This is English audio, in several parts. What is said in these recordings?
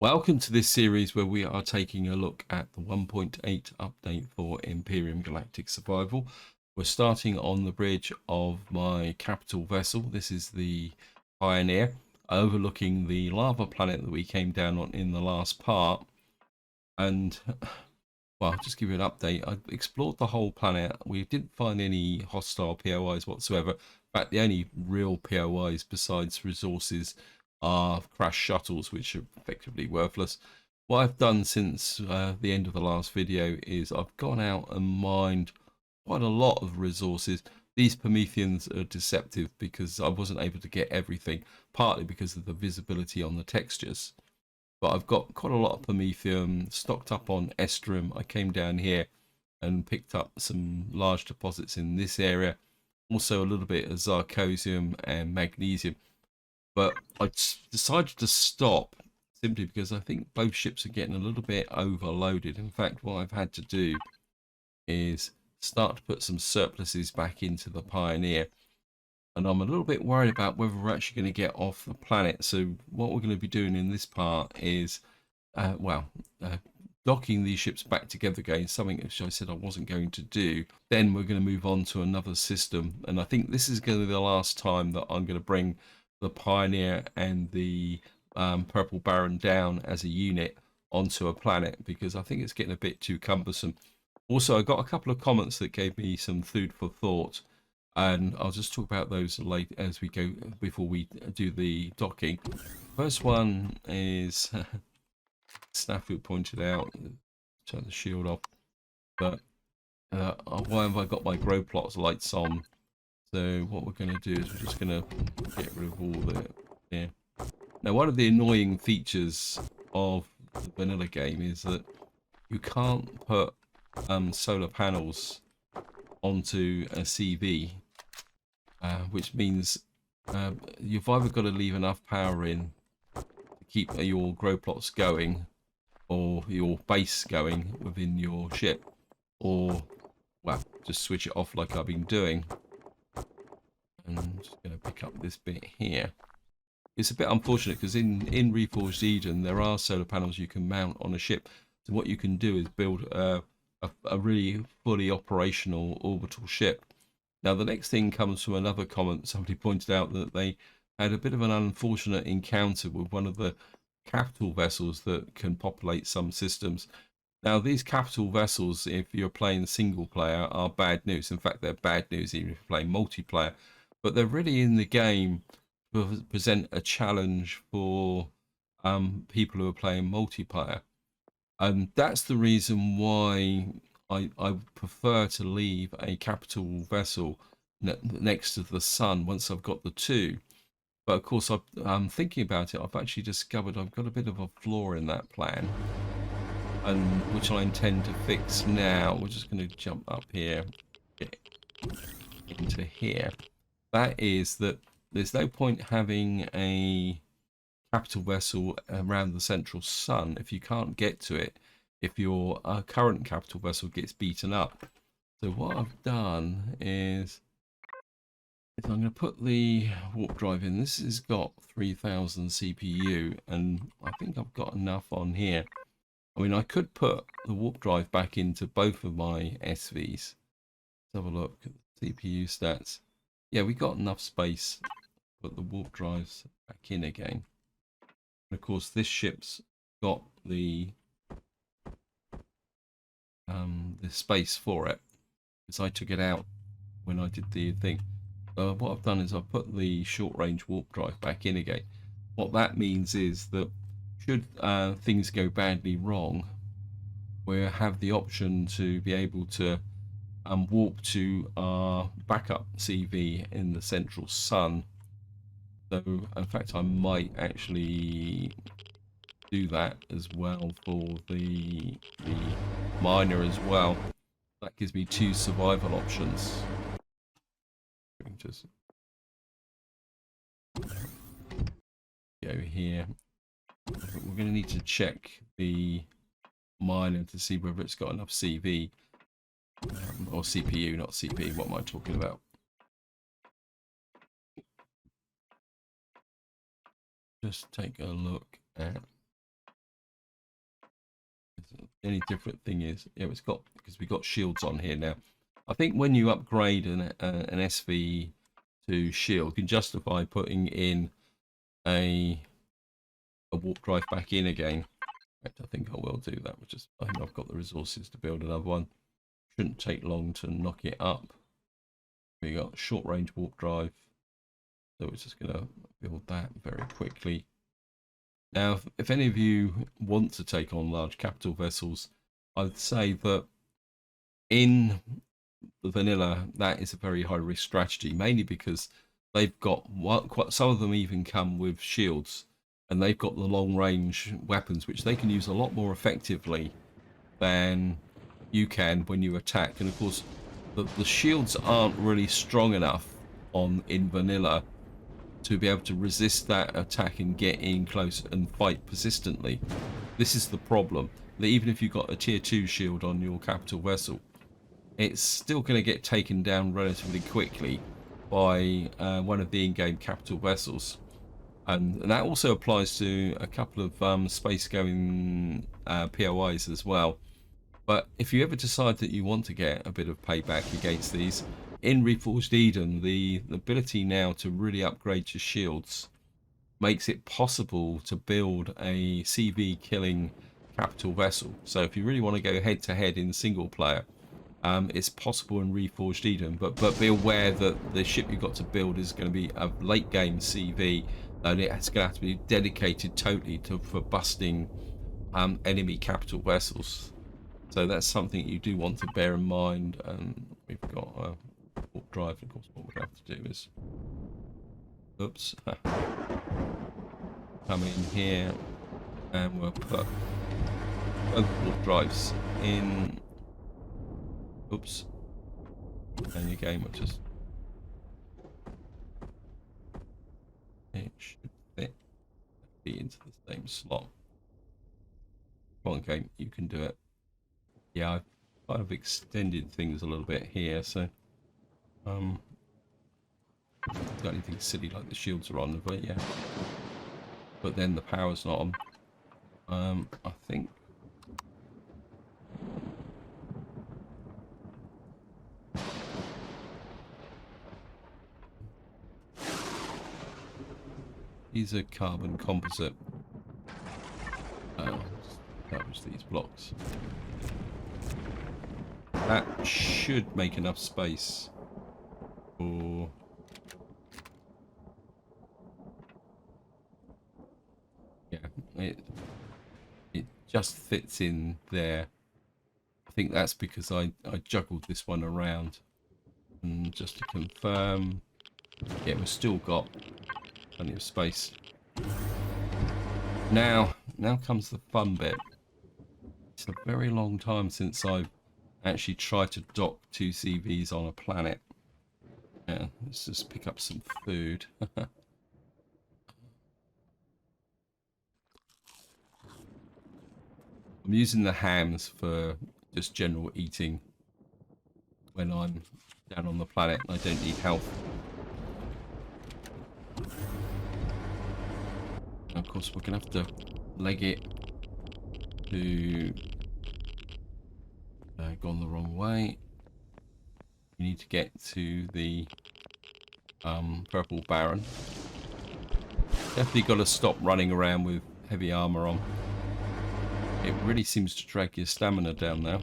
Welcome to this series where we are taking a look at the 1.8 update for Empyrion Galactic Survival. We're starting on the bridge of my capital vessel. This is the Pioneer, overlooking the lava planet that we came down on in the last part. And, well, I'll just give you an update. I explored the whole planet. We didn't find any hostile POIs whatsoever. In fact, the only real POIs besides resources are crash shuttles, which are effectively worthless. What I've done since the end of the last video is I've gone out and mined quite a lot of resources. These Prometheans are deceptive because I wasn't able to get everything, partly because of the visibility on the textures. But I've got quite a lot of Prometheum stocked up on Estrum. I came down here and picked up some large deposits in this area. Also a little bit of Zirconium and Magnesium. But I decided to stop simply because I think both ships are getting a little bit overloaded. In fact, what I've had to do is start to put some surpluses back into the Pioneer. And I'm a little bit worried about whether we're actually going to get off the planet. So what we're going to be doing in this part is, docking these ships back together again, something which I said I wasn't going to do. Then we're going to move on to another system. And I think this is going to be the last time that I'm going to bring the Pioneer and the Purple Baron down as a unit onto a planet, because I think it's getting a bit too cumbersome. Also, I got a couple of comments that gave me some food for thought, and I'll just talk about those late as we go before we do the docking. First one is Snafu pointed out, turn the shield off, but why have I got my grow plots lights on? So what we're going to do is we're just going to get rid of all the... Yeah. Now, one of the annoying features of the vanilla game is that you can't put solar panels onto a CV, which means you've either got to leave enough power in to keep your grow plots going, or your base going within your ship, or, well, just switch it off like I've been doing. And I'm just going to pick up this bit here. It's a bit unfortunate because in Reforged Eden there are solar panels you can mount on a ship. So what you can do is build a really fully operational orbital ship. Now the next thing comes from another comment. Somebody pointed out that they had a bit of an unfortunate encounter with one of the capital vessels that can populate some systems. Now these capital vessels, if you're playing single player, are bad news. In fact, they're bad news even if you're playing multiplayer. But they're really in the game to present a challenge for people who are playing multiplayer. And that's the reason why I prefer to leave a capital vessel next to the sun once I've got the two. But of course, I'm thinking about it. I've actually discovered I've got a bit of a flaw in that plan, and which I intend to fix now. We're just going to jump up here, get into here. That is that there's no point having a capital vessel around the central sun if you can't get to it, if your current capital vessel gets beaten up. So what I've done is I'm going to put the warp drive in. This has got 3000 CPU, and I think I've got enough on here. I mean, I could put the warp drive back into both of my SVs. Let's have a look at the CPU stats. Yeah, we got enough space to put the warp drives back in again. And of course, this ship's got the space for it, because I took it out when I did the thing. What I've done is I've put the short-range warp drive back in again. What that means is that should things go badly wrong, we have the option to be able to warp to our backup CV in the central sun. So in fact I might actually do that as well for the miner as well. That gives me two survival options. Just go here. We're going to need to check the miner to see whether it's got enough CV. Or CPU, not CP. What am I talking about? Just take a look at The only different thing is, yeah, it's got, because we got shields on here now. I think when you upgrade an SV to shield, you can justify putting in a warp drive back in again. In fact, I think I will do that. I think I've got the resources to build another one. Shouldn't take long to knock it up. We got short range warp drive, so we're just gonna build that very quickly. Now, if any of you want to take on large capital vessels, I'd say that in the vanilla, that is a very high risk strategy, mainly because they've got some of them even come with shields, and they've got the long range weapons which they can use a lot more effectively than you can when you attack. And of course, the shields aren't really strong enough in vanilla to be able to resist that attack and get in close and fight persistently. This is the problem, that even if you've got a tier 2 shield on your capital vessel, it's still going to get taken down relatively quickly by one of the in-game capital vessels. And that also applies to a couple of space-going POIs as well. But if you ever decide that you want to get a bit of payback against these, in Reforged Eden, the ability now to really upgrade your shields makes it possible to build a CV killing capital vessel. So if you really want to go head to head in single player, it's possible in Reforged Eden, but be aware that the ship you've got to build is going to be a late game CV, and it's going to have to be dedicated totally for busting enemy capital vessels. So that's something you do want to bear in mind. We've got a warp drive. Of course, what we have to do is, oops, come in here, and we'll put both warp drives in. Oops, and again, we'll just, it should be into the same slot. Come on, game, you can do it. Yeah, I've kind of extended things a little bit here, so got anything silly like the shields are on, but yeah, but then the power's not on. I think these are carbon composite. That was these blocks. That should make enough space for, yeah, it just fits in there. I think that's because I juggled this one around. And just to confirm, yeah, we've still got plenty of space. Now comes the fun bit. It's a very long time since I've actually tried to dock 2 CVs on a planet. Yeah, let's just pick up some food. I'm using the hams for just general eating when I'm down on the planet and I don't need health. And of course, we're going to have to leg it to... gone the wrong way. You need to get to the purple baron. Definitely got to stop running around with heavy armor on. It really seems to drag your stamina down now.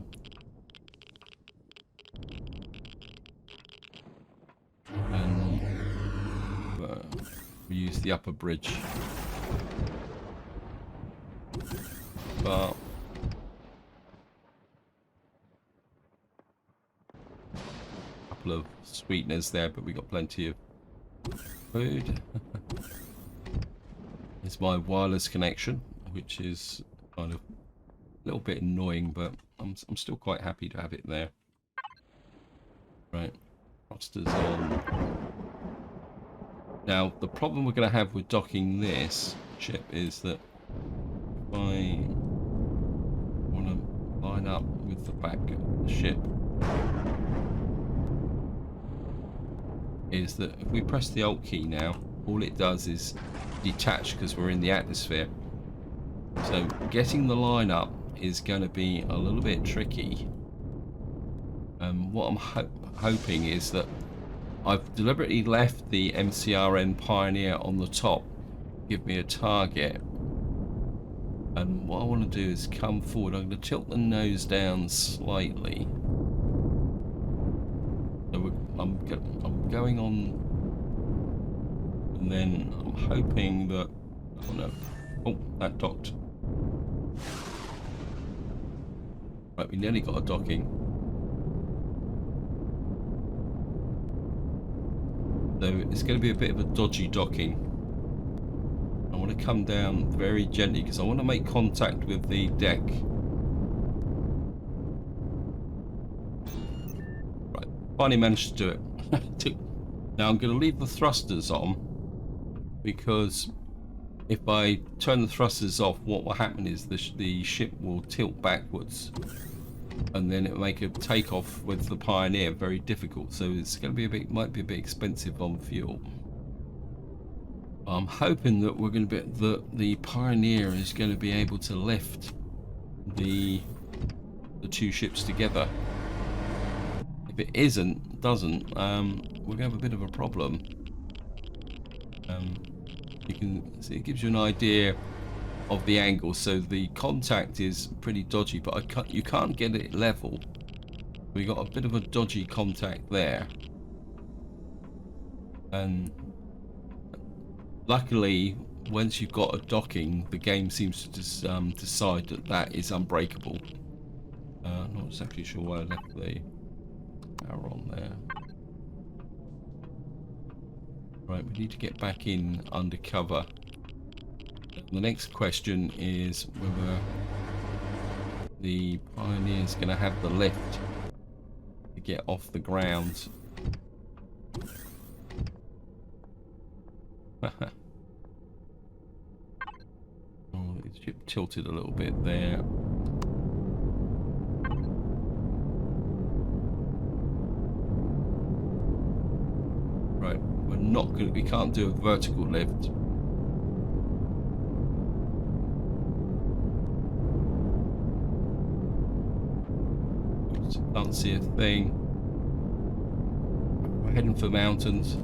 And we use the upper bridge. But of sweeteners there, but we got plenty of food. It's my wireless connection, which is kind of a little bit annoying, but I'm still quite happy to have it there. Right, thrusters on. Now the problem we're going to have with docking this ship is that if I want to line up with the back of the ship, is that if we press the Alt key now, all it does is detach because we're in the atmosphere. So getting the line up is going to be a little bit tricky. What I'm hoping is that I've deliberately left the MCRN Pioneer on the top, give me a target. And what I want to do is come forward. I'm going to tilt the nose down slightly. So I'm going on, and then I'm hoping that, oh no, oh, that docked. Right, we nearly got a docking. So it's going to be a bit of a dodgy docking. I want to come down very gently because I want to make contact with the deck. Right, finally managed to do it. Now I'm going to leave the thrusters on, because if I turn the thrusters off, what will happen is the ship will tilt backwards, and then it will make a takeoff with the Pioneer very difficult. So it's going to be might be a bit expensive on fuel. I'm hoping that we're going to be the Pioneer is going to be able to lift the two ships together. If it doesn't, we're going to have a bit of a problem. You can see it gives you an idea of the angle. So the contact is pretty dodgy, but you can't get it level. We got a bit of a dodgy contact there, and luckily, once you've got a docking, the game seems to just decide that that is unbreakable. Not exactly sure why I left the power on there. Right, we need to get back in undercover. The next question is whether the Pioneer's going to have the lift to get off the ground. Oh, the ship tilted a little bit there. Right, we can't do a vertical lift. Can't see a thing. We're heading for mountains.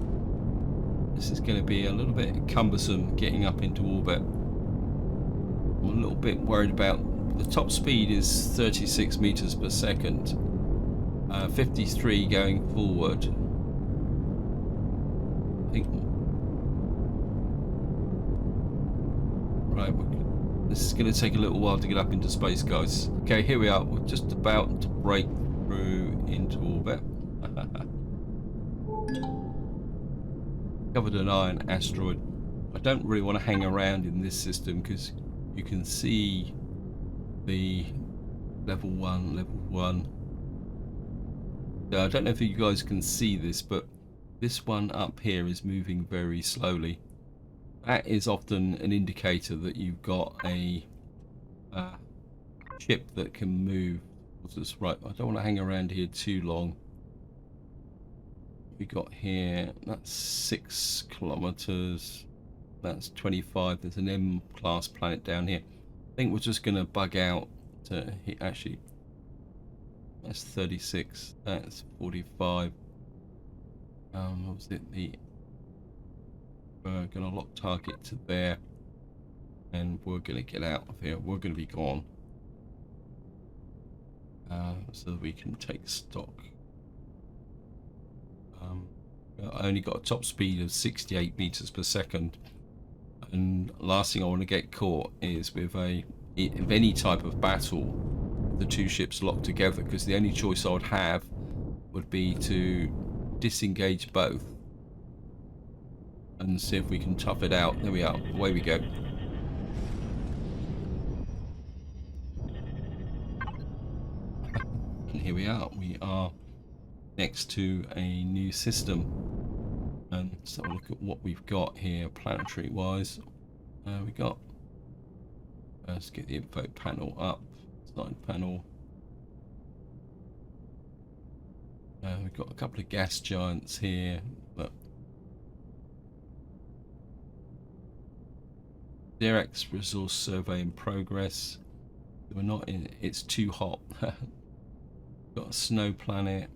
This is going to be a little bit cumbersome getting up into orbit. I'm a little bit worried about the top speed is 36 meters per second, 53 going forward. I think. Right, this is going to take a little while to get up into space, guys. Okay, here we are. We're just about to break through into orbit. Covered an iron asteroid. I don't really want to hang around in this system because you can see the level one. So I don't know if you guys can see this, but this one up here is moving very slowly. That is often an indicator that you've got a ship that can move. What's this? Right, I don't want to hang around here too long. We got here, that's 6 kilometers, that's 25. There's an M-class planet down here. I think we're just going to bug out to hit. Actually, that's 36, that's 45. What was it? We're going to lock target to there, and we're going to get out of here. We're going to be gone, so that we can take stock. I only got a top speed of 68 meters per second, and last thing I want to get caught is with any type of battle, the two ships locked together, because the only choice I would have would be to disengage both and see if we can tough it out. There we are, away we go. And here we are next to a new system, and let's have a look at what we've got here planetary wise. We got, let's get the info panel up, side panel. We've got a couple of gas giants here, but Xerox resource survey in progress. We're not in. It's too hot. Got a snow planet.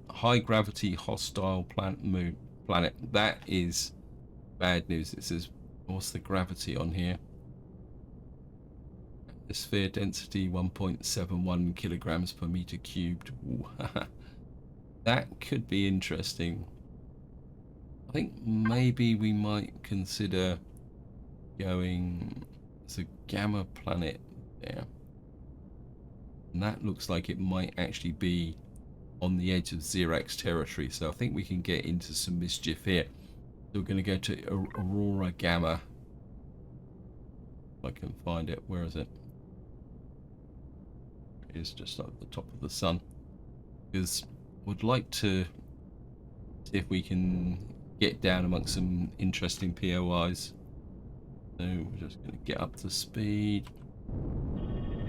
High gravity hostile planet. That is bad news. It says, what's the gravity on here? Atmosphere density 1.71 kilograms per meter cubed. That could be interesting. I think maybe we might consider going. There's a gamma planet there, and that looks like it might actually be on the edge of Xerax territory, so I think we can get into some mischief here. So we're going to go to Aurora Gamma. If I can find it. Where is it? It is just at the top of the sun. Because would like to see if we can get down amongst some interesting POIs. So we're just going to get up to speed,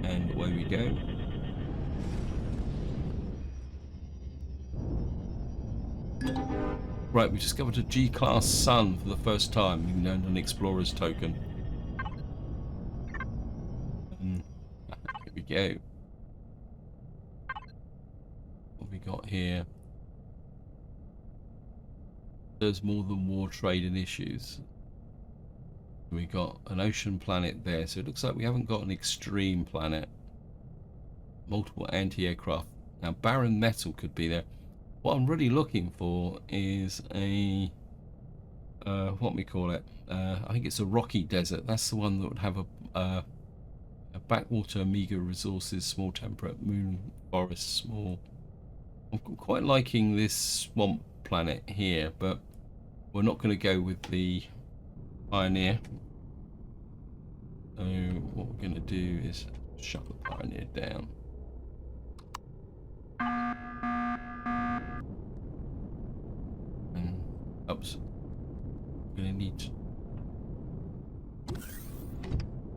and away we go. Right, we discovered a G-class sun for the first time. We earned an explorer's token. Here we go. What have we got here? There's more than war, trade, and issues. We got an ocean planet there, so it looks like we haven't got an extreme planet. Multiple anti-aircraft. Now, barren metal could be there. What I'm really looking for is a what we call it. I think it's a rocky desert. That's the one that would have a backwater, meager resources, small temperate, moon forest, small. I'm quite liking this swamp planet here, but we're not going to go with the Pioneer. So what we're going to do is shut the Pioneer down. And oops, we're going to need to.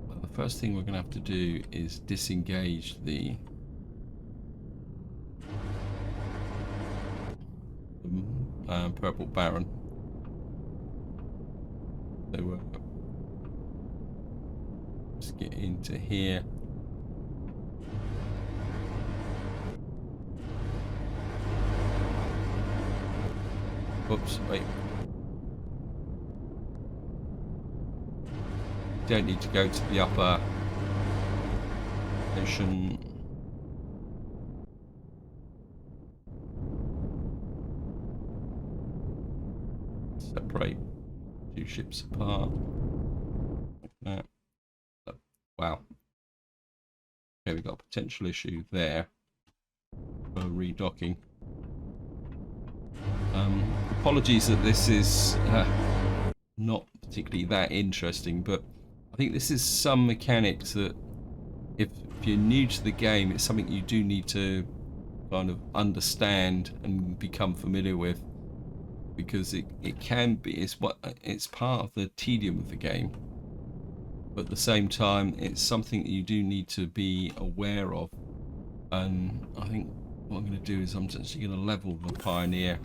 Well, the first thing we're going to have to do is disengage the purple Baron. So let's get into here. Oops, wait. Don't need to go to the upper ocean. Separate two ships apart. Like that. Wow. Okay, we've got a potential issue there for redocking. Apologies that this is not particularly that interesting, but I think this is some mechanics that if you're new to the game, it's something you do need to kind of understand and become familiar with, because it can be, it's part of the tedium of the game, but at the same time it's something that you do need to be aware of. And I think what I'm going to do is I'm actually going to level the Pioneer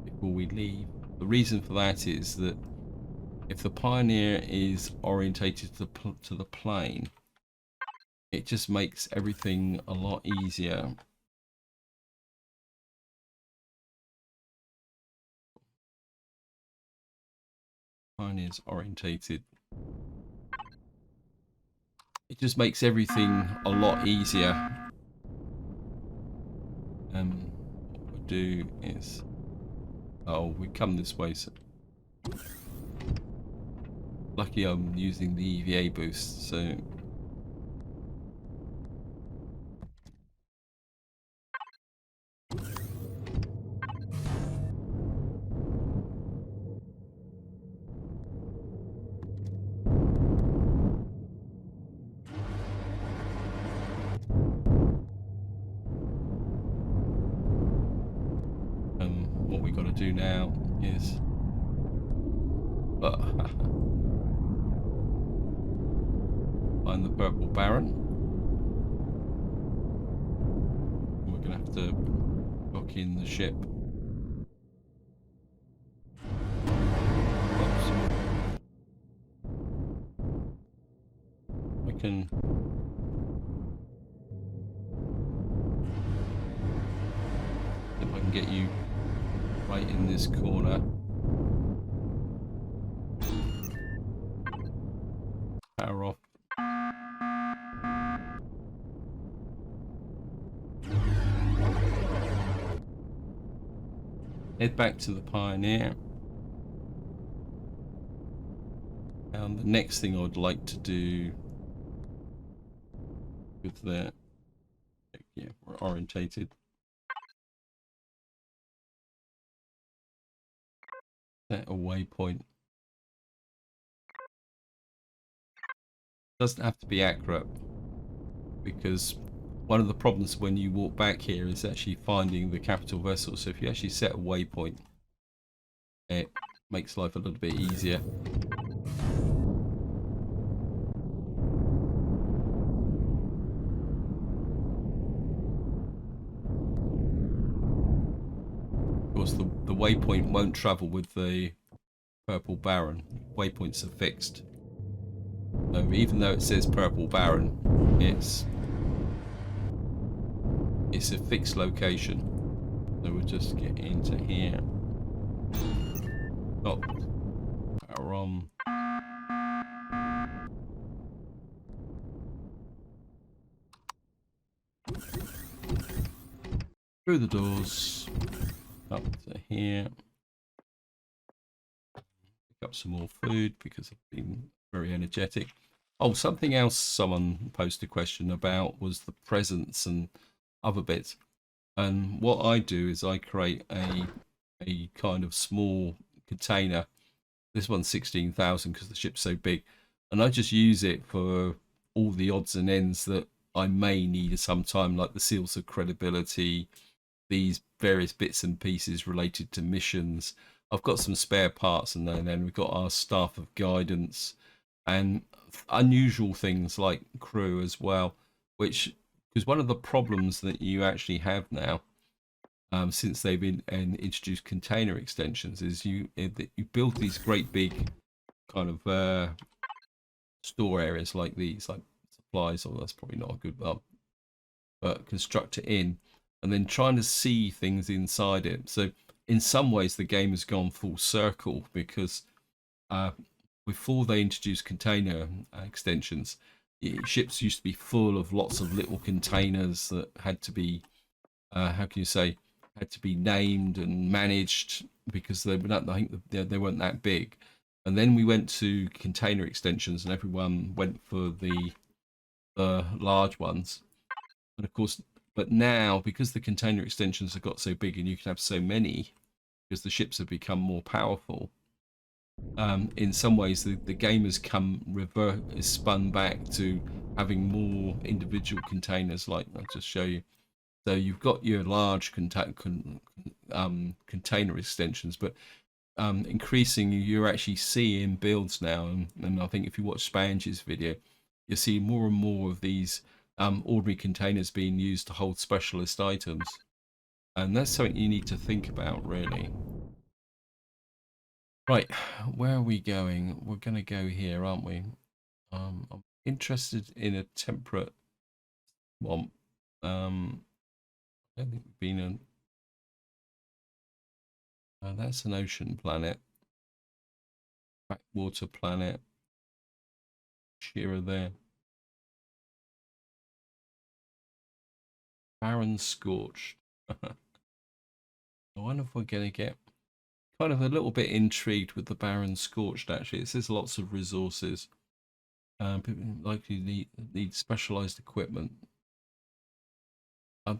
before we leave. The reason for that is that if the Pioneer is orientated to the plane, it just makes everything a lot easier. Pioneer's orientated. It just makes everything a lot easier. What we'll do is, oh, we come this way. So lucky I'm using the EVA boost, so what we got to do now is find the purple Baron. We're gonna have to dock in the ship. Oops. can. If I can get you right in this corner. Power off. Head back to the Pioneer. And the next thing I would like to do with that, yeah, we're orientated. Set a waypoint. Doesn't have to be accurate, because one of the problems when you walk back here is actually finding the capital vessel. So if you actually set a waypoint, it makes life a little bit easier. Of course, the waypoint won't travel with the Purple Baron. Waypoints are fixed. So even though it says Purple Baron, it's a fixed location. So we'll just get into here. Stop. Power on. Through the doors. Up to here. Pick up some more food because I've been very energetic. Oh, something else someone posted a question about was the presents and other bits. And what I do is I create a kind of small container. This one's 16,000 because the ship's so big. And I just use it for all the odds and ends that I may need at some time, like the seals of credibility, these various bits and pieces related to missions. I've got some spare parts, and then we've got our staff of guidance and unusual things like crew as well, which, because one of the problems that you actually have now, since they've been introduced container extensions, is you build these great big kind of store areas like these, like supplies. Or that's probably not a good one, but construct it in, and then trying to see things inside it. So in some ways, the game has gone full circle, because before they introduced container extensions, ships used to be full of lots of little containers that had to be, how can you say, had to be named and managed, because they were not, I think they weren't that big. And then we went to container extensions, and everyone went for the large ones. And of course, but now, because the container extensions have got so big and you can have so many, because the ships have become more powerful, in some ways the game has is spun back to having more individual containers. Like, I'll just show you. So you've got your large container extensions, but increasing, you're actually seeing builds now, and I think if you watch Spange's video, you see more and more of these ordinary containers being used to hold specialist items, and that's something you need to think about, really. Right, where are we going? We're going to go here, aren't we? I'm interested in a temperate one. I don't think we've been in. That's an ocean planet. Backwater planet. Shearer there. Barren Scorched. I wonder if we're going to get kind of a little bit intrigued with the Barren Scorched, actually. It says lots of resources. People likely need specialized equipment.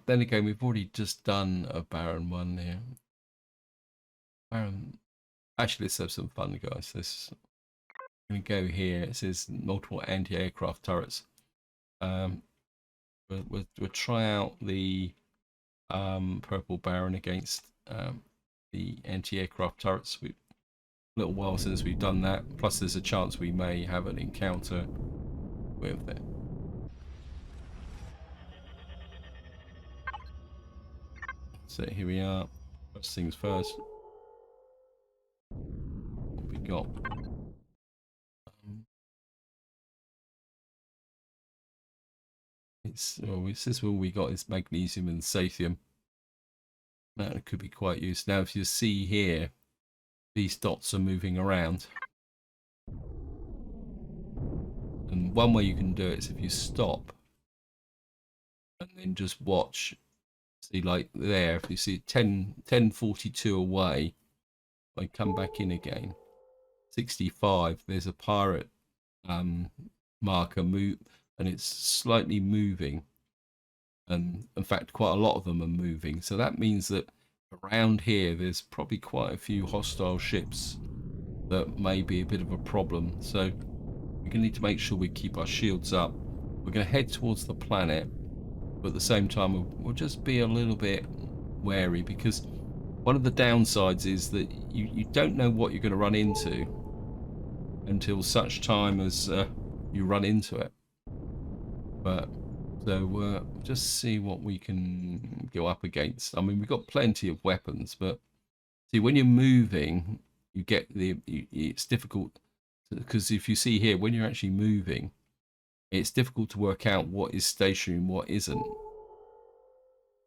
Then again, we've already just done a Barren one here. Barren. Actually, let's have some fun, guys. I'm going to go here. It says multiple anti-aircraft turrets. We'll try out the Purple Baron against the anti-aircraft turrets. A little while since we've done that. Plus, there's a chance we may have an encounter with it. So here we are. First things first. What we got? it says all we got is magnesium and sathium. That could be quite useful. Now, if you see here, these dots are moving around. And one way you can do it is if you stop and then just watch. See, like there, if you see 1042 away, I come back in again. 65, there's a pirate marker move, and it's slightly moving. And in fact, quite a lot of them are moving. So that means that around here, there's probably quite a few hostile ships that may be a bit of a problem. So we're going to need to make sure we keep our shields up. We're going to head towards the planet, but at the same time, we'll just be a little bit wary, because one of the downsides is that you don't know what you're going to run into until such time as you run into it. But so just see what we can go up against. I mean, we've got plenty of weapons, but see, when you're moving, you get it's difficult, because if you see here, when you're actually moving, it's difficult to work out what is stationary and what isn't.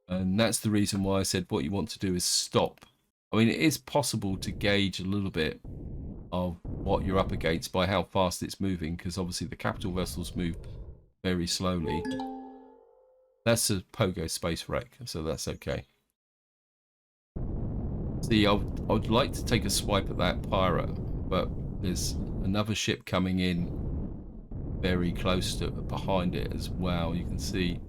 And that's the reason why I said what you want to do is stop. I mean, it is possible to gauge a little bit of what you're up against by how fast it's moving, because obviously the capital vessels move very slowly. That's a pogo space wreck, so that's okay. See, I would like to take a swipe at that pirate, but there's another ship coming in very close to behind it as well. You can see.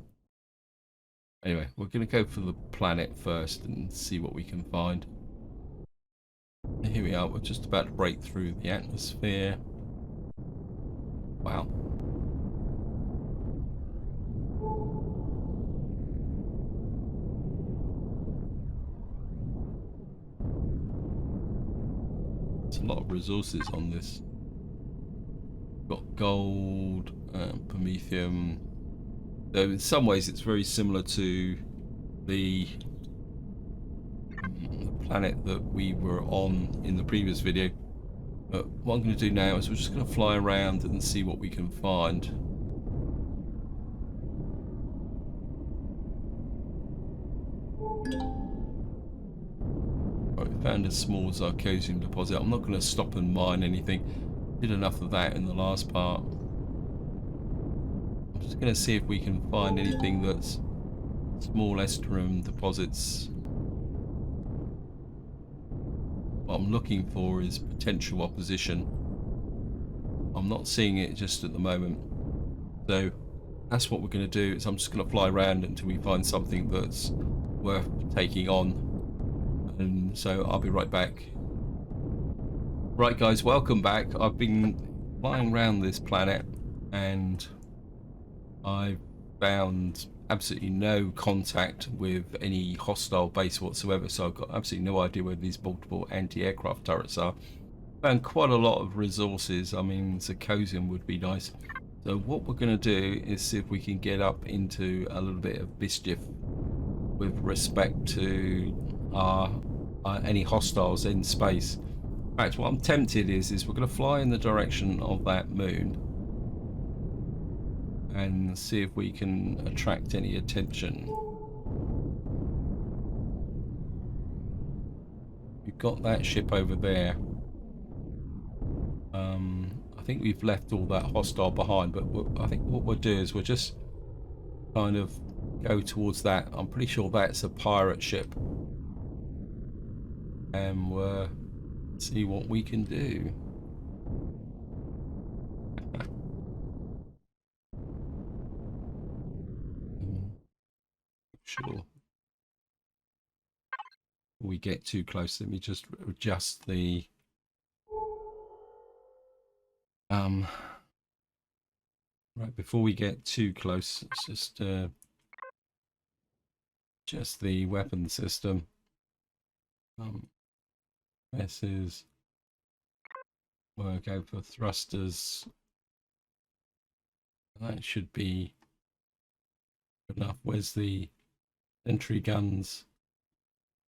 Anyway, we're going to go for the planet first and see what we can find. Here we are. We're just about to break through the atmosphere. Wow. There's a lot of resources on this. Got gold, promethium. So in some ways it's very similar to the planet that we were on in the previous video. But what I'm going to do now is we're just going to fly around and see what we can find. Right, we found a small zirconium deposit. I'm not going to stop and mine anything. Did enough of that in the last part. I'm just going to see if we can find anything that's small estrum deposits. What I'm looking for is potential opposition. I'm not seeing it just at the moment. So that's what we're going to do. Is I'm just going to fly around until we find something that's worth taking on. And so I'll be right back. Right guys, welcome back. I've been flying around this planet and I found absolutely no contact with any hostile base whatsoever, so I've got absolutely no idea where these multiple anti-aircraft turrets are. Found quite a lot of resources. I mean, zirconium would be nice. So what we're going to do is see if we can get up into a little bit of mischief with respect to any hostiles in space. In fact, what I'm tempted is we're going to fly in the direction of that moon and see if we can attract any attention. We've got that ship over there. I think we've left all that hostile behind, but I think what we'll do is we'll just kind of go towards that. I'm pretty sure that's a pirate ship. And we'll see what we can do. Sure. We get too close, let me just adjust the right before we get too close. It's just the weapon system. This is we'll go for thrusters. That should be enough. Where's the entry guns?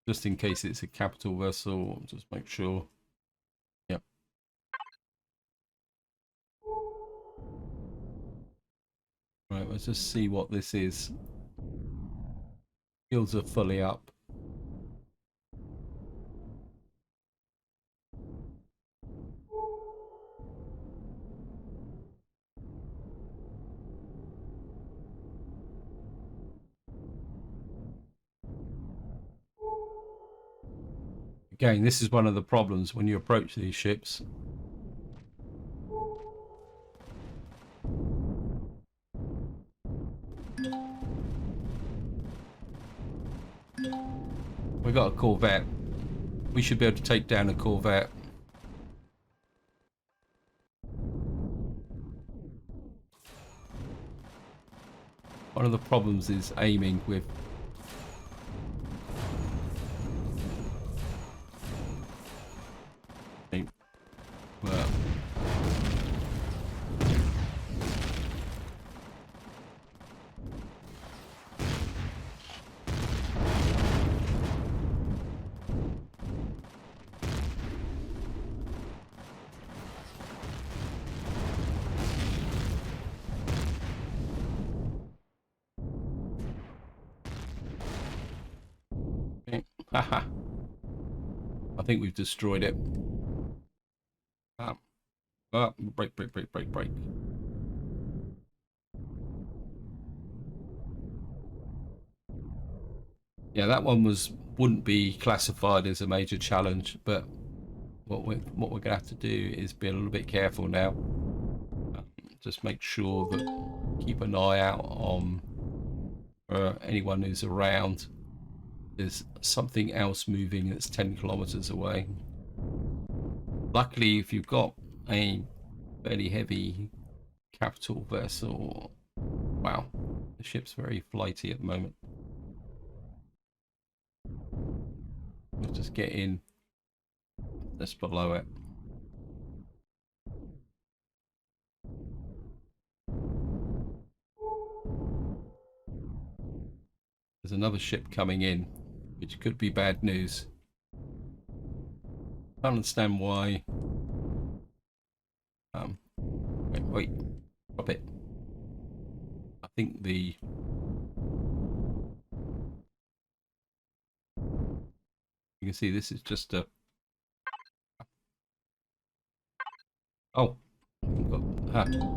Just in case it's a capital vessel, just make sure. Yep. Right, let's just see what this is. Shields are fully up. Again, this is one of the problems when you approach these ships. We've got a corvette. We should be able to take down a corvette. One of the problems is aiming with well, haha. I think we've destroyed it. Break. Yeah, that one wouldn't be classified as a major challenge, but what we're gonna have to do is be a little bit careful now. Just make sure that keep an eye out on anyone who's around. There's something else moving that's 10 kilometers away. Luckily, if you've got a fairly heavy capital vessel, wow, the ship's very flighty at the moment. We'll just get in just below it. There's another ship coming in, which could be bad news. I don't understand why. Wait, drop it. I think you can see this is just a. Oh,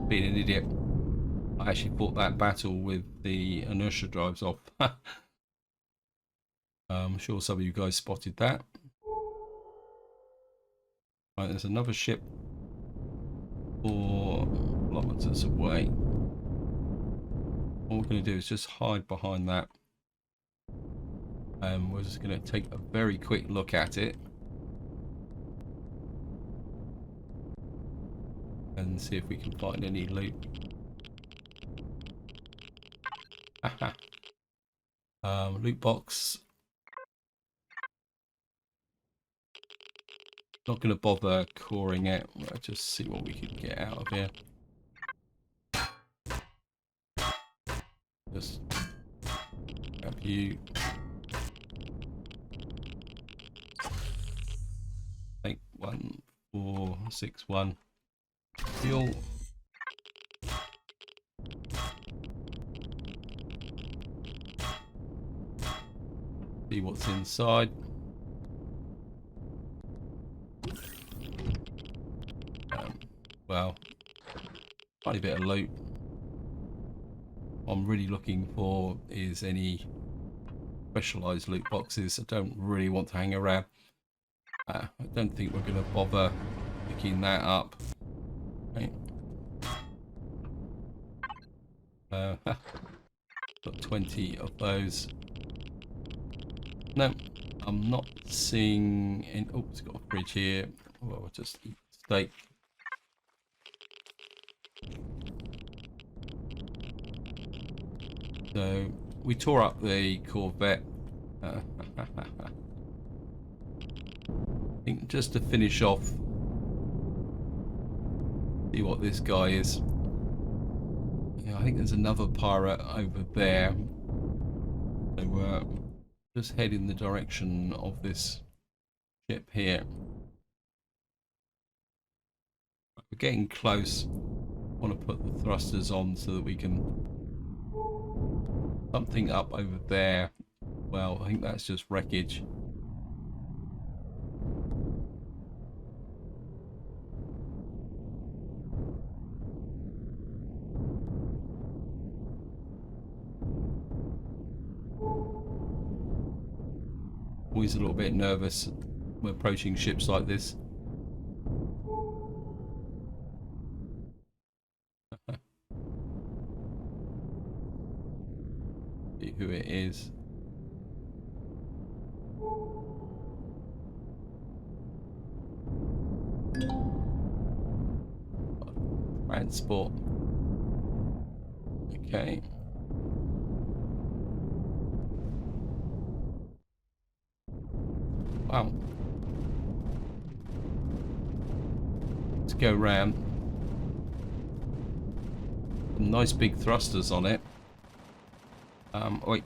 being an idiot. I actually fought that battle with the inertia drives off. I'm sure some of you guys spotted that. Right, there's another ship 4 kilometers away. What we're going to do is just hide behind that. And we're just going to take a very quick look at it. And see if we can find any loot. Loot box. Not going to bother coring it. I'll just see what we can get out of here. Just grab you. Take 1461. Fuel. See what's inside. Well, tiny bit of loot. What I'm really looking for is any specialized loot boxes. I don't really want to hang around. I don't think we're going to bother picking that up. Okay. Got 20 of those. No, I'm not seeing any. Oh, it's got a fridge here. Well, we'll just eat steak. So we tore up the corvette. I think just to finish off, see what this guy is. Yeah, I think there's another pirate over there. So we're just head in the direction of this ship here. We're getting close. I want to put the thrusters on so that we can Something up over there. Well, I think that's just wreckage. Always a little bit nervous when approaching ships like this. See who it is. Transport. Okay. Wow. Let's go round. Some nice big thrusters on it. Wait.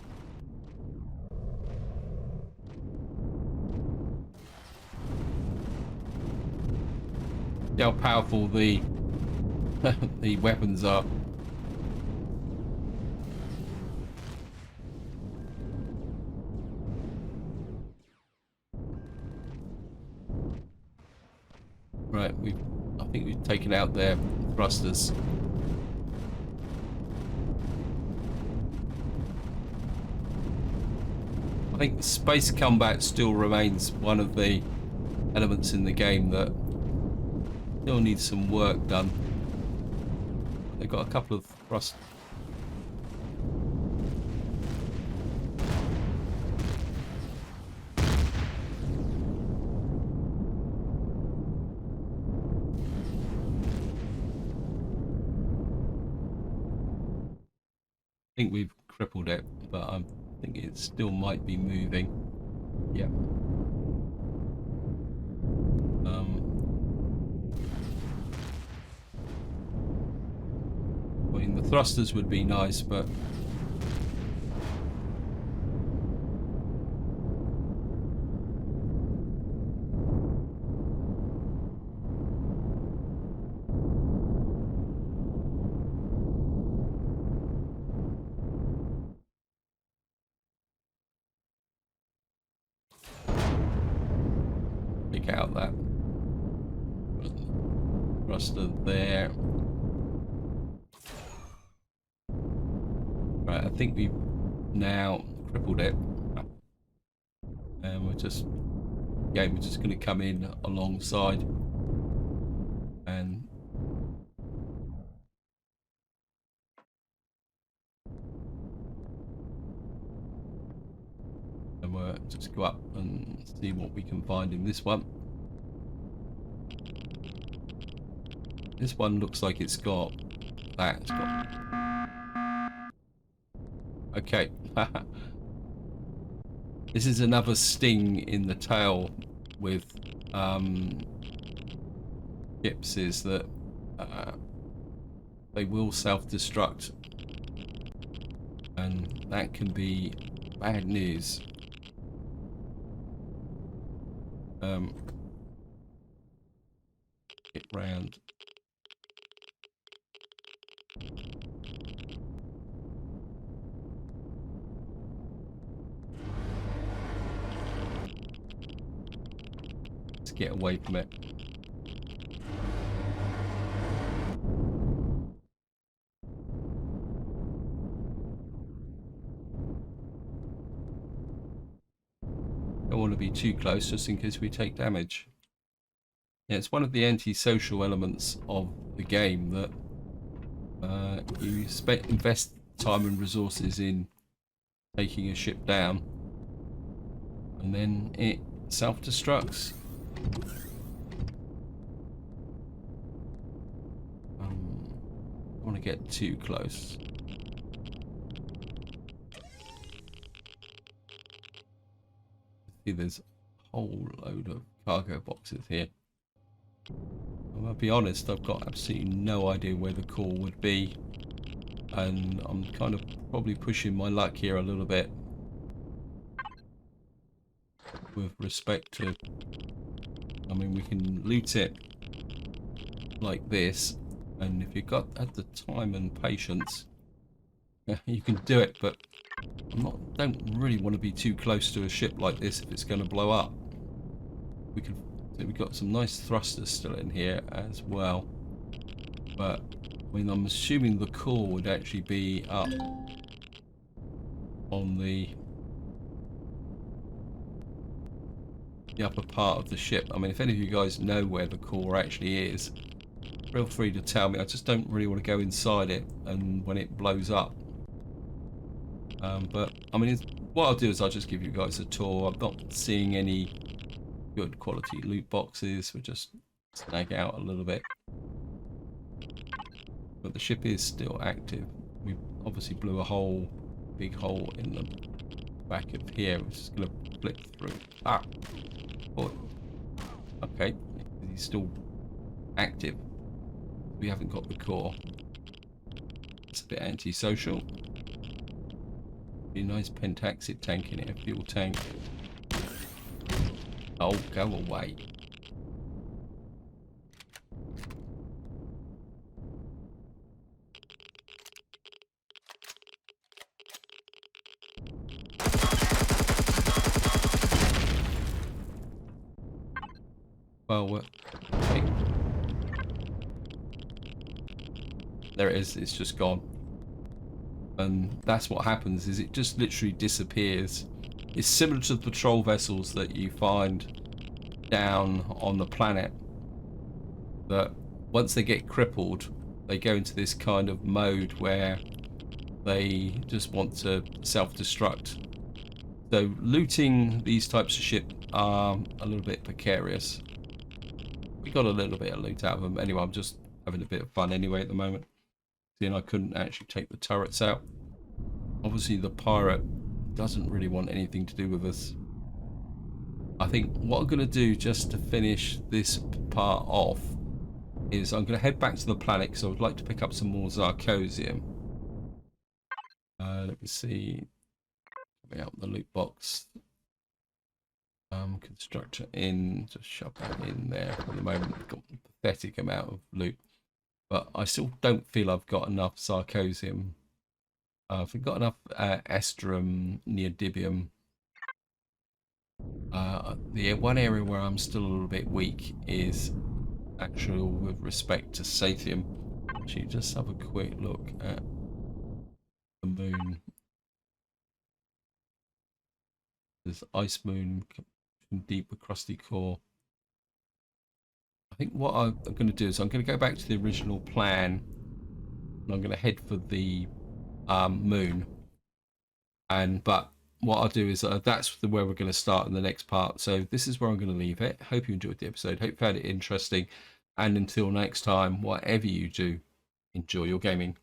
See how powerful the the weapons are. Right, I think we've taken out their thrusters. I think space combat still remains one of the elements in the game that still needs some work done. They've got a couple of thrust. I think we've crippled it, but I think it still might be moving. Yeah. I mean, the thrusters would be nice, but pick out that thruster there. Right, I think we've now crippled it, and we're just going to come in alongside and we'll just go up and see what we can find in this one. This one looks like it's got that. It's got... Okay. This is another sting in the tail with ships, is that they will self-destruct, and that can be bad news. Get round. Let's get away from it. Don't want to be too close, just in case we take damage. Yeah, it's one of the anti-social elements of the game that you invest time and resources in taking a ship down, and then it self-destructs. I don't want to get too close. See, there's a whole load of cargo boxes here. I'll be honest, I've got absolutely no idea where the core would be, and I'm kind of probably pushing my luck here a little bit with respect to, I mean, we can loot it like this, and if you've got at the time and patience, You can do it, but don't really want to be too close to a ship like this if it's going to blow up. We've got some nice thrusters still in here as well, but I mean, I'm assuming the core would actually be up on the upper part of the ship. I mean, if any of you guys know where the core actually is, feel free to tell me. I just don't really want to go inside it and when it blows up. But I mean, what I'll do is I'll just give you guys a tour. I'm not seeing any good quality loot boxes. We'll just snag out a little bit. But the ship is still active. We obviously blew a big hole in the back of here, which is going to flip through. Ah! Oh. Okay, he's still active. We haven't got the core. It's a bit antisocial. Be a nice pentaxid tank in here, fuel tank. Oh, go away. Well, okay. There it is. It's just gone. And that's what happens, is it just literally disappears. It's similar to the patrol vessels that you find down on the planet, that once they get crippled, they go into this kind of mode where they just want to self-destruct. So looting these types of ship are a little bit precarious. We got a little bit of loot out of them. Anyway, I'm just having a bit of fun anyway at the moment. Seeing I couldn't actually take the turrets out. Obviously the pirate doesn't really want anything to do with us. I think what I'm going to do just to finish this part off is I'm going to head back to the planet because I would like to pick up some more Zarcosium. Let me see. Coming out the loot box. Constructor in, just shove that in there for the moment. We've got a pathetic amount of loot, but I still don't feel I've got enough Zarcosium. I've got enough Estrum, Neodymium. The one area where I'm still a little bit weak is actual with respect to Sathium. Actually, just have a quick look at the moon. There's ice moon, deeper crusty core. I think what I'm going to do is I'm going to go back to the original plan, and I'm going to head for the moon. But what I'll do is that's where we're going to start in the next part. So this is where I'm going to leave it. Hope you enjoyed the episode. Hope you found it interesting. And until next time, whatever you do, enjoy your gaming.